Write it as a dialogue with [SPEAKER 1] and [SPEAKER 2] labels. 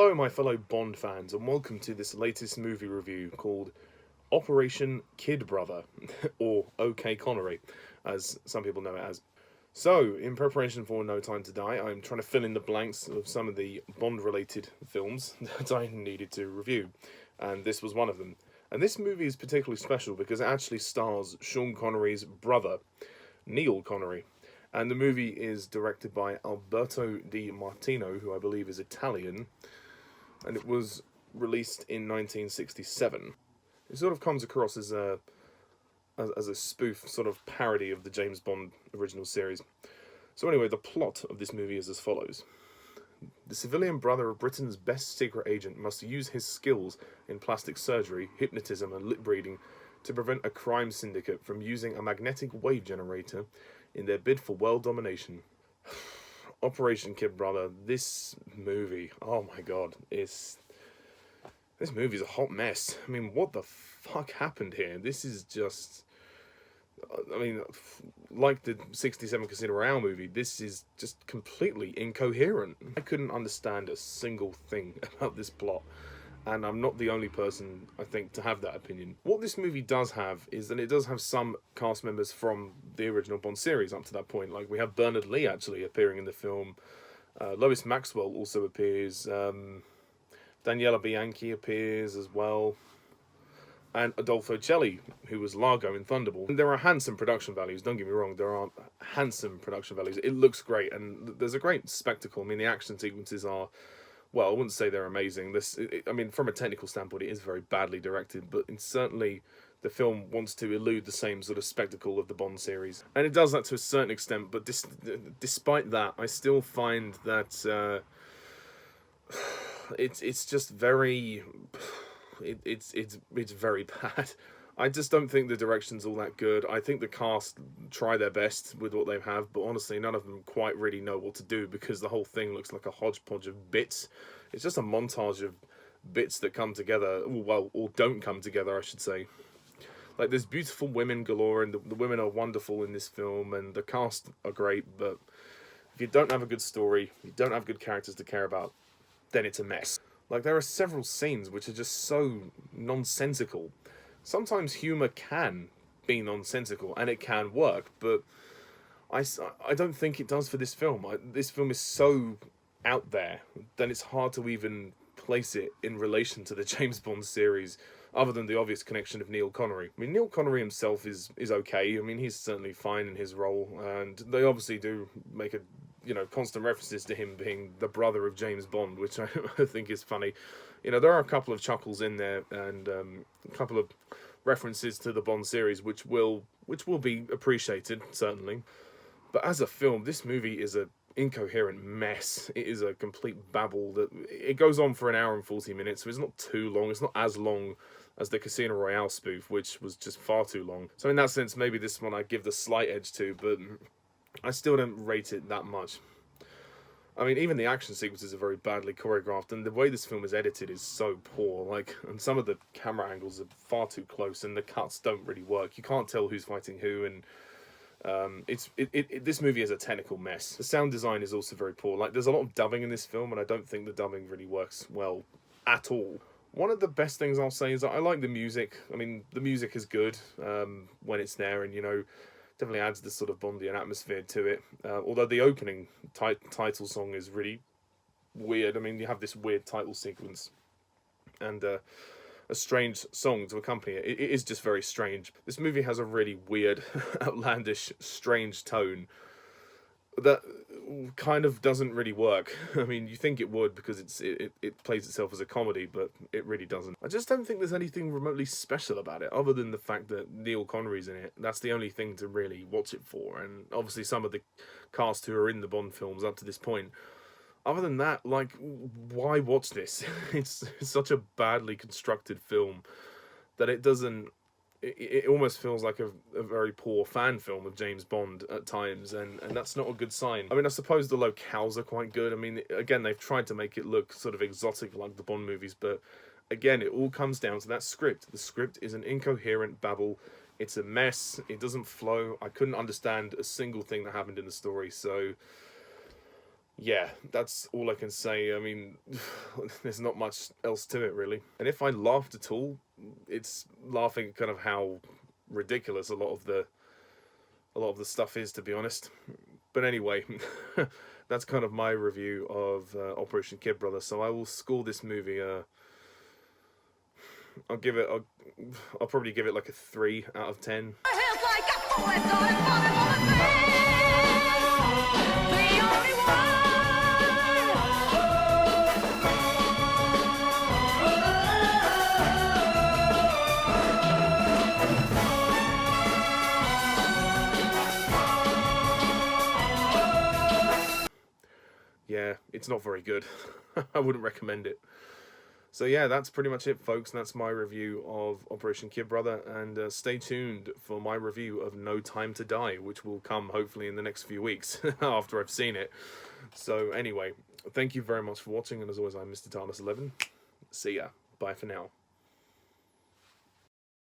[SPEAKER 1] Hello, my fellow Bond fans, and welcome to this latest movie review called Operation Kid Brother, or OK Connery, as some people know it as. So, in preparation for No Time to Die, I'm trying to fill in the blanks of some of the Bond-related films that I needed to review, and this was one of them. And this movie is particularly special because it actually stars Sean Connery's brother, Neil Connery. And the movie is directed by Alberto di Martino, who I believe is Italian, and it was released in 1967. It sort of comes across as a spoof, sort of parody of the James Bond original series. So anyway, the plot of this movie is as follows. The civilian brother of Britain's best secret agent must use his skills in plastic surgery, hypnotism and lip reading to prevent a crime syndicate from using a magnetic wave generator in their bid for world domination. Operation Kid Brother, this movie, oh my god, this movie's a hot mess. I mean, what the fuck happened here? This is just, I mean, like the 67 Casino Royale movie, this is just completely incoherent. I couldn't understand a single thing about this plot. And I'm not the only person, I think, to have that opinion. What this movie does have is that it does have some cast members from the original Bond series up to that point. Like, we have Bernard Lee, actually, appearing in the film. Lois Maxwell also appears. Daniela Bianchi appears as well. And Adolfo Celi, who was Largo in Thunderball. And there are handsome production values, don't get me wrong, there are handsome production values. It looks great, and there's a great spectacle. I mean, the action sequences are, well, I wouldn't say they're amazing. I mean, from a technical standpoint, it is very badly directed, but certainly the film wants to elude the same sort of spectacle of the Bond series. And it does that to a certain extent, but despite that, I still find that it's just very... It's very bad. I just don't think the direction's all that good. I think the cast try their best with what they have, but honestly, none of them quite really know what to do because the whole thing looks like a hodgepodge of bits. It's just a montage of bits that come together, well, or don't come together, I should say. Like, there's beautiful women galore, and the women are wonderful in this film, and the cast are great, but if you don't have a good story, you don't have good characters to care about, then it's a mess. Like, there are several scenes which are just so nonsensical. Sometimes humour can be nonsensical, and it can work, but I don't think it does for this film. This film is so out there that it's hard to even place it in relation to the James Bond series, other than the obvious connection of Neil Connery. I mean, Neil Connery himself is okay. I mean, he's certainly fine in his role, and they obviously do make constant references to him being the brother of James Bond, which I think is funny. There are a couple of chuckles in there, and a couple of references to the Bond series, which will be appreciated, certainly. But as a film, this movie is a incoherent mess. It is a complete babble that it goes on for an hour and 40 minutes, so it's not too long. It's not as long as the Casino Royale spoof, which was just far too long. So in that sense, maybe this one I give the slight edge to, but I still don't rate it that much. I mean, even the action sequences are very badly choreographed, and the way this film is edited is so poor. And some of the camera angles are far too close, and the cuts don't really work. You can't tell who's fighting who, and this movie is a technical mess. The sound design is also very poor. There's a lot of dubbing in this film, and I don't think the dubbing really works well at all. One of the best things I'll say is that I like the music. I mean, the music is good when it's there, and definitely adds this sort of Bondian atmosphere to it. Although the opening title song is really weird. I mean, you have this weird title sequence and a strange song to accompany it. It is just very strange. This movie has a really weird, outlandish, strange tone that kind of doesn't really work. I mean, you think it would because it plays itself as a comedy, but it really doesn't. I just don't think there's anything remotely special about it, other than the fact that Neil Connery's in it. That's the only thing to really watch it for, and obviously some of the cast who are in the Bond films up to this point. Other than that, why watch this? It's such a badly constructed film that it doesn't... It almost feels like a very poor fan film of James Bond at times, and that's not a good sign. I mean, I suppose the locales are quite good. I mean, again, they've tried to make it look sort of exotic like the Bond movies, but again, it all comes down to that script. The script is an incoherent babble. It's a mess. It doesn't flow. I couldn't understand a single thing that happened in the story, so... yeah, that's all I can say. I mean, there's not much else to it really. And if I laughed at all, it's laughing at kind of how ridiculous a lot of the stuff is, to be honest. But anyway, that's kind of my review of Operation Kid Brother. So I will score this movie. I'll give it. I'll probably give it like a 3 out of 10. Yeah, it's not very good. I wouldn't recommend it. So yeah, that's pretty much it, folks. That's my review of Operation Kid Brother, and stay tuned for my review of No Time to Die, which will come hopefully in the next few weeks after I've seen it. So anyway, thank you very much for watching, and as always, I'm Mr. Tarnus11. See ya. Bye for now.